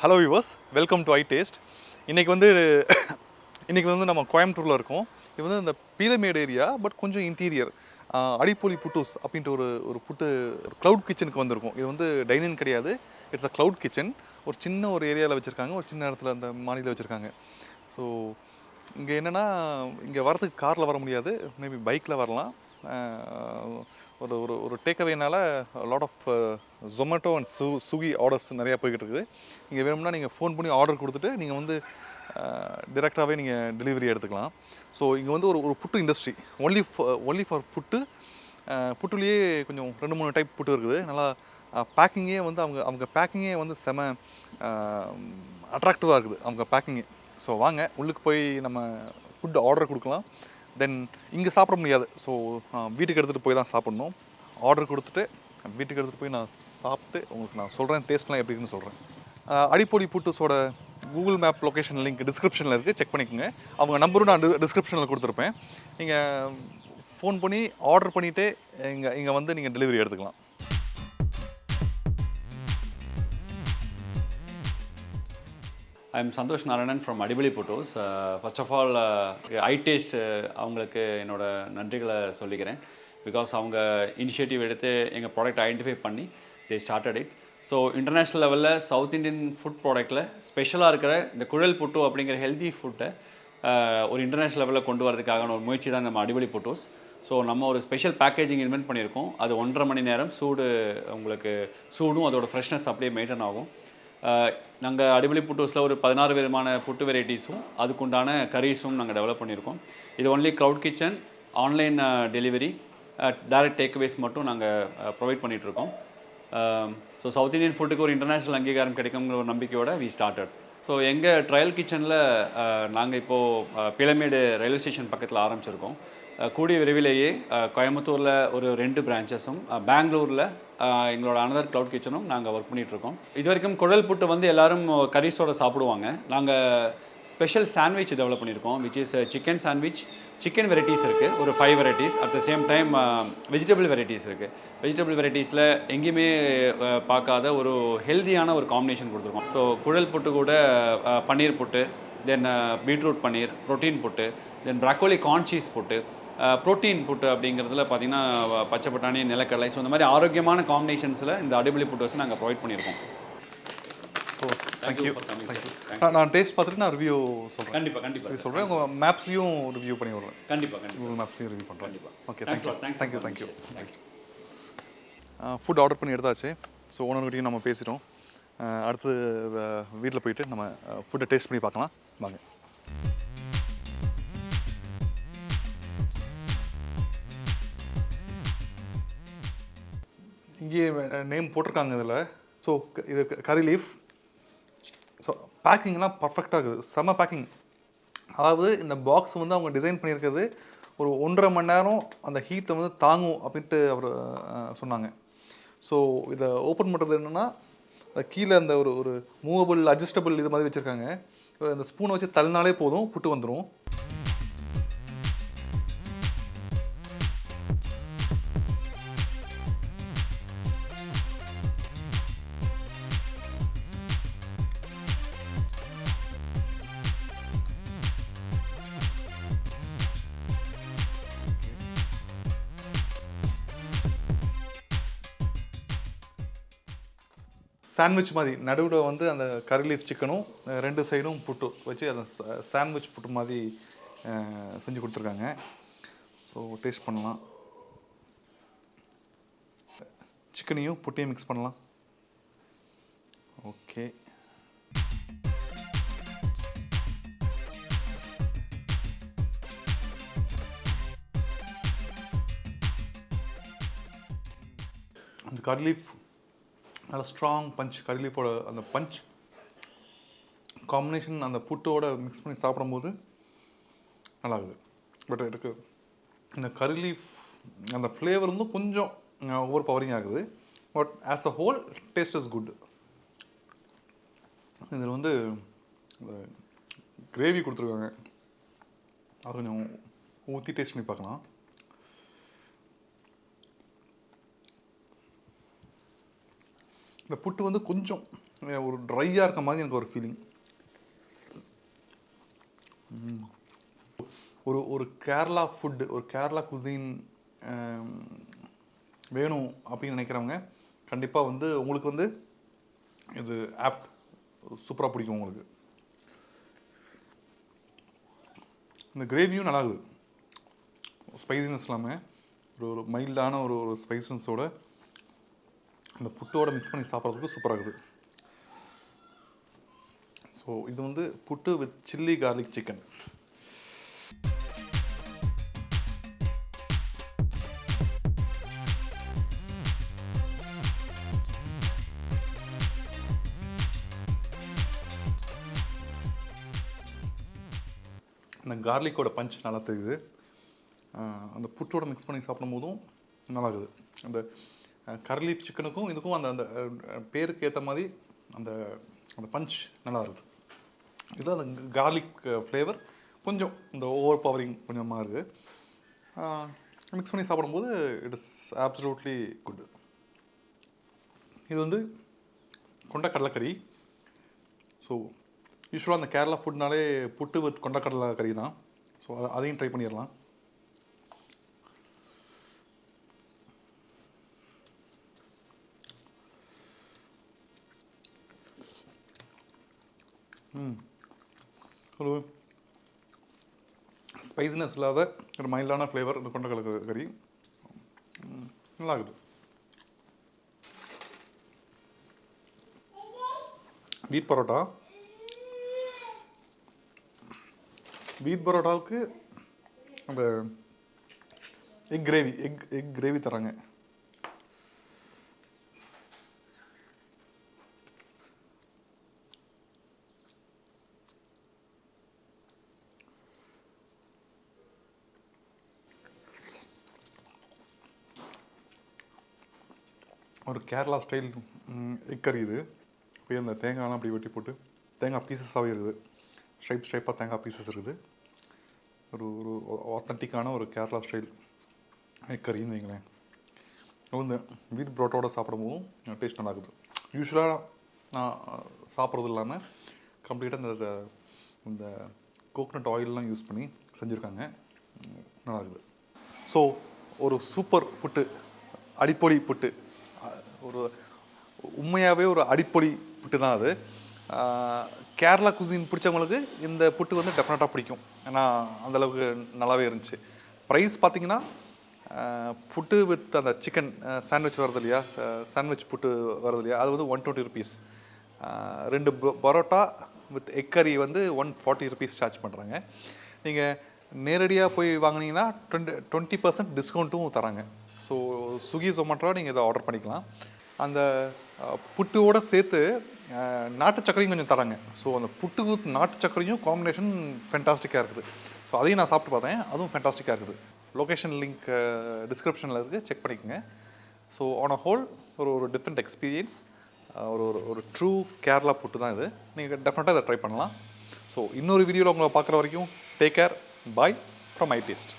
Hello viewers, welcome to itaste. இன்றைக்கி வந்து நம்ம கோயம்புத்தூரில் இருக்கோம். இது வந்து இந்த பீலமேடு ஏரியா, பட் கொஞ்சம் இன்டீரியர். அடிப்பொலி புட்டூஸ் அப்படின்ட்டு ஒரு க்ளவுட் கிச்சனுக்கு வந்திருக்கும். இது வந்து டைனிங் கிடையாது, இட்ஸ் அ க்ளவுட் கிச்சன். ஒரு சின்ன ஏரியாவில் வச்சுருக்காங்க, ஒரு சின்ன இடத்துல அந்த மாநில வச்சுருக்காங்க. ஸோ இங்கே என்னென்னா, இங்கே வரதுக்கு காரில் வர முடியாது, மேபி பைக்கில் வரலாம். ஒரு ஒரு ஒரு டேக்அவேனால் lot of Zomato and Swiggy orders நிறையா போய்கிட்டு இருக்குது. இங்கே வேணும்னா நீங்கள் ஃபோன் பண்ணி ஆர்டர் கொடுத்துட்டு நீங்கள் வந்து டிரெக்டாகவே நீங்கள் டெலிவரி எடுத்துக்கலாம். ஸோ இங்கே வந்து ஒரு புட்டு இண்டஸ்ட்ரி, ஒன்லி ஃபார் புட்டு. புட்டுலேயே கொஞ்சம் 2-3 டைப் புட்டு இருக்குது. நல்லா பேக்கிங்கே வந்து அவங்க பேக்கிங்கே வந்து செம அட்ராக்டிவாக இருக்குது அவங்க பேக்கிங்கே. ஸோ வாங்க உள்ளுக்கு போய் நம்ம ஃபுட் ஆர்டர் கொடுக்கலாம். தென் இங்கே சாப்பிட முடியாது, ஸோ வீட்டுக்கு எடுத்துகிட்டு போய் தான் சாப்பிட்ணும். ஆர்டர் கொடுத்துட்டு வீட்டுக்கு எடுத்துகிட்டு போய் நான் சாப்பிட்டு உங்களுக்கு நான் சொல்கிறேன் டேஸ்ட்லாம் எப்படி இருக்குன்னு சொல்கிறேன். அடிப்பொலி புட்டுஸோட கூகுள் மேப் லொக்கேஷன் லிங்க் டிஸ்கிரிப்ஷனில் இருக்குது, செக் பண்ணிக்கோங்க. அவங்க நம்பரும் நான் டிஸ்கிரிப்ஷனில் கொடுத்துருப்பேன். நீங்கள் ஃபோன் பண்ணி ஆர்டர் பண்ணிவிட்டு இங்கே வந்து நீங்கள் டெலிவரி எடுத்துக்கலாம். I'm Santosh Narayanan from Addipoli Puttus. First of all, itaste அவங்களுக்கு என்னோட நன்றிகளை சொல்லிக்கிறேன். பிகாஸ் அவங்க இனிஷியேட்டிவ் எடுத்து எங்கள் ப்ராடக்ட் ஐடென்டிஃபை பண்ணி they started it. So international லெவலில் சவுத் இண்டியன் ஃபுட் ப்ராடக்ட்டில் ஸ்பெஷலாக இருக்கிற இந்த குழல் புட்டு அப்படிங்கிற ஹெல்தி ஃபுட்டை ஒரு இன்டர்நேஷ்னல் லெவலில் கொண்டு வரதுக்கான ஒரு முயற்சி தான் நம்ம அடிப்பொலி புட்டூஸ். ஸோ நம்ம ஒரு ஸ்பெஷல் பேக்கேஜிங் இன்வென்ட் பண்ணியிருக்கோம். அது 1.5 மணி நேரம் உங்களுக்கு சூடும் அதோட ஃப்ரெஷ்னஸ் அப்படியே மெயின்டைன் ஆகும். நாங்கள் அடிப்பொலி புட்டூஸில் ஒரு 16 விதமான புட்டு வெரைட்டிஸும் அதுக்குண்டான கரீஸும் நாங்கள் டெவலப் பண்ணியிருக்கோம். இது only cloud kitchen, online delivery, direct takeaways மட்டும் நாங்கள் ப்ரொவைட் பண்ணிகிட்ருக்கோம். ஸோ சவுத் இண்டியன் ஃபுட்டுக்கு ஒரு இன்டர்நேஷ்னல் அங்கீகாரம் கிடைக்குங்கிற ஒரு நம்பிக்கையோட வி ஸ்டார்டட். ஸோ எங்கள் ட்ரையல் கிச்சனில் நாங்கள் இப்போது பீலமேடு ரயில்வே ஸ்டேஷன் பக்கத்தில் ஆரம்பிச்சிருக்கோம். கூடிய விரைவிலேயே கோயம்புத்தூரில் ஒரு 2 பிரான்ச்சஸும், பெங்களூரில் எங்களோட அனதர் க்ளவுட் கிச்சனும் நாங்கள் ஒர்க் பண்ணிகிட்ருக்கோம். இது வரைக்கும் குழல் புட்டு வந்து எல்லோரும் கரீஸோடு சாப்பிடுவாங்க. நாங்கள் ஸ்பெஷல் சாண்ட்விச் டெவலப் பண்ணியிருக்கோம், which is chicken sandwich. Chicken varieties இருக்குது, ஒரு 5 varieties. At the same time vegetable varieties இருக்குது. வெஜிடபிள் வெரைட்டிஸில் எங்கேயுமே பார்க்காத ஒரு ஹெல்தியான ஒரு காம்பினேஷன் கொடுத்துருக்கோம். ஸோ குழல் புட்டு கூட பன்னீர் புட்டு, தென் பீட்ரூட் பன்னீர், ப்ரோட்டீன் புட்டு, தென் ப்ராக்கோலி கார்ன் சீஸ் புட்டு, ப்ரோட்டீன் புட்டு அப்படிங்கிறதுல பார்த்திங்கன்னா பச்சை பட்டாணி, நிலக்கடலை. ஸோ இந்த மாதிரி ஆரோக்கியமான காம்பினேஷன்ஸில் இந்த அடிப்பொலி புட்டூஸ் நாங்கள் ப்ரொவைட் பண்ணியிருக்கோம். So thank you. நான் டேஸ்ட் பார்த்துட்டு நான் ரிவ்யூ சொல்கிறேன். கண்டிப்பாக சொல்கிறேன். உங்கள் மேப்ஸ்லையும் ரிவ்யூ பண்ணி விடுறேன். கண்டிப்பாக கூகுள் மேப்ஸ்லையும் ரிவ்யூ பண்ணுறேன். கண்டிப்பாக. Okay, thank you. ஃபுட் ஆர்டர் பண்ணி எடுத்தாச்சு. ஸோ ஓனர்கிட்டையும் நம்ம பேசிட்டோம். அடுத்து வீட்டில் போயிட்டு நம்ம ஃபுட்டை டேஸ்ட் பண்ணி பார்க்கலாம். வாங்க. இங்கேயே நேம் போட்டிருக்காங்க இதில். ஸோ இது கறி லீஃப். ஸோ பேக்கிங்லாம் பர்ஃபெக்டாக இருக்குது, செம்ம பேக்கிங். அதாவது இந்த பாக்ஸ் வந்து அவங்க டிசைன் பண்ணியிருக்கிறது ஒரு 1.5 மணி நேரம் அந்த ஹீட்டை வந்து தாங்கும் அப்படின்ட்டு அவர் சொன்னாங்க. ஸோ இதை ஓப்பன் பண்ணுறது என்னென்னா, கீழே அந்த ஒரு மூவபிள் அட்ஜஸ்டபிள் இது மாதிரி வச்சுருக்காங்க. இந்த ஸ்பூனை வச்சு தள்ளினாலே போதும், புட்டு வந்துடும். சாண்ட்விச் மாதிரி நடுவில் வந்து அந்த கறி லீஃப் சிக்கனும் 2 சைடும் புட்டு வச்சு அந்த சாண்ட்விச் புட்டு மாதிரி செஞ்சு கொடுத்துருக்காங்க. ஸோ டேஸ்ட் பண்ணலாம். சிக்கனையும் புட்டையும் மிக்ஸ் பண்ணலாம். ஓகே. அந்த கறி லீஃப் நல்லா ஸ்ட்ராங் பஞ்ச், கறி லீஃபோட அந்த பஞ்ச் காம்பினேஷன் அந்த புட்டோட மிக்ஸ் பண்ணி சாப்பிடும்போது நல்லாகுது. பட் எனக்கு இந்த கறி லீஃப் அந்த ஃப்ளேவர் வந்து கொஞ்சம் ஓவர் பவரிங் ஆகுது. But as a whole taste is good. இதில் வந்து கிரேவி கொடுத்துருக்காங்க, அது கொஞ்சம் ஊற்றி டேஸ்ட் பண்ணி பார்க்கலாம். இந்த புட்டு வந்து கொஞ்சம் ஒரு ட்ரையாக இருக்க மாதிரி எனக்கு ஒரு ஃபீலிங். ஒரு கேரளா ஃபுட்டு, ஒரு கேரளா குசீன் வேணும் அப்படின்னு நினைக்கிறவங்க கண்டிப்பாக வந்து உங்களுக்கு வந்து இது ஆப்ட் சூப்பராக பிடிக்கும் உங்களுக்கு. இந்த கிரேவியும் நல்லா இருக்குது, ஸ்பைசினஸ் இல்லாமல் ஒரு மைல்டான ஒரு ஸ்பைசன்ஸோட அந்த புட்டோட மிக்ஸ் பண்ணி சாப்பிட்றதுக்கு சூப்பராக இருக்குது. ஸோ இது வந்து புட்டு வித் சில்லி கார்லிக் சிக்கன். அந்த கார்லிக்கோட பஞ்ச் நல்லா தெரியுது. அந்த புட்டோட மிக்ஸ் பண்ணி சாப்பிடும் போதும் நல்லா இருக்குது. அந்த கர்லி சிக்கனுக்கும் இதுக்கும் அந்த அந்த பேருக்கு ஏற்ற மாதிரி அந்த அந்த பஞ்ச் நல்லா இருக்குது. இதில் அந்த கார்லிக் ஃப்ளேவர் கொஞ்சம் இந்த ஓவர் பவரிங் கொஞ்சமாக இருக்குது. மிக்ஸ் பண்ணி சாப்பிடும்போது இட் இஸ் ஆப்சல்யூட்லி குட். இது வந்து கொண்டக்கடலை கறி. ஸோ யூஸ்வலாக அந்த கேரளா ஃபுட்னாலே புட்டு வித் கொண்டக்கடலை கறி தான். ஸோ அதையும் ட்ரை பண்ணிடலாம். ஒரு ஸ்பைசினஸ் இல்லாத ஒரு மைல்டான ஃப்ளேவர் இந்த கொண்டக்கடலை கறி நல்லா இருக்குது. வீட் பரோட்டா, வீட் பரோட்டாவுக்கு அந்த எக் கிரேவி தராங்க. ஒரு கேரளா ஸ்டைல் எக் கறி இது. அப்படியே அந்த தேங்காய்லாம் அப்படி வெட்டி போட்டு தேங்காய் பீசஸாகவே இருக்குது, ஸ்ட்ரைப்பாக தேங்காய் பீசஸ் இருக்குது. ஒரு ஆத்தென்டிக்கான ஒரு கேரளா ஸ்டைல் எக் கறின்னு வைங்களேன். வந்து வீட் பரோட்டாவோட சாப்பிடும்போதும் டேஸ்ட் நல்லா இருக்குது. யூஸ்வலாக நான் சாப்பிட்றது இல்லாமல் கம்ப்ளீட்டாக இந்த கோகனட் ஆயிலெலாம் யூஸ் பண்ணி செஞ்சுருக்காங்க, நல்லா இருக்குது. ஸோ ஒரு சூப்பர் புட்டு, அடிப்பொலி புட்டு, ஒரு உண்மையாகவே ஒரு அடிப்பொலி புட்டு தான் அது. கேரளா குசின் பிடிச்சவங்களுக்கு இந்த புட்டு வந்து டெஃபினட்டாக பிடிக்கும். ஏன்னா அந்தளவுக்கு நல்லாவே இருந்துச்சு. ப்ரைஸ் பார்த்திங்கன்னா புட்டு வித் அந்த சிக்கன் சாண்ட்விச் வருது இல்லையா, சாண்ட்விச் புட்டு வருது இல்லையா, அது வந்து 120 rupees. 2 பரோட்டா வித் எக் கறி வந்து 140 rupees சார்ஜ் பண்ணுறாங்க. நீங்கள் நேரடியாக போய் வாங்கினீங்கன்னா 20% டிஸ்கவுண்ட்டும் தராங்க. ஸோ ஸ்விக்கி ஜொமேட்டோவில் நீங்கள் இதை ஆர்டர் பண்ணிக்கலாம். அந்த புட்டுவோடு சேர்த்து நாட்டு சக்கரையும் கொஞ்சம் தராங்க. ஸோ அந்த புட்டு வித் நாட்டு சக்கரையும் காம்பினேஷன் ஃபென்டாஸ்டிக்காக இருக்குது. ஸோ அதையும் நான் சாப்பிட்டு பார்த்தேன், அதுவும் ஃபென்டாஸ்டிக்காக இருக்குது. லொக்கேஷன் லிங்க் டிஸ்கிரிப்ஷனில் இருக்குது, செக் பண்ணிக்கோங்க. ஸோ ஆன் அ ஹோல் ஒரு டிஃப்ரெண்ட் எக்ஸ்பீரியன்ஸ், ஒரு ட்ரூ கேரளா புட்டு தான் இது. நீங்கள் டெஃபினட்டாக இதை ட்ரை பண்ணலாம். ஸோ இன்னொரு வீடியோவில் உங்களை பார்க்குற வரைக்கும் take care, bye from itaste.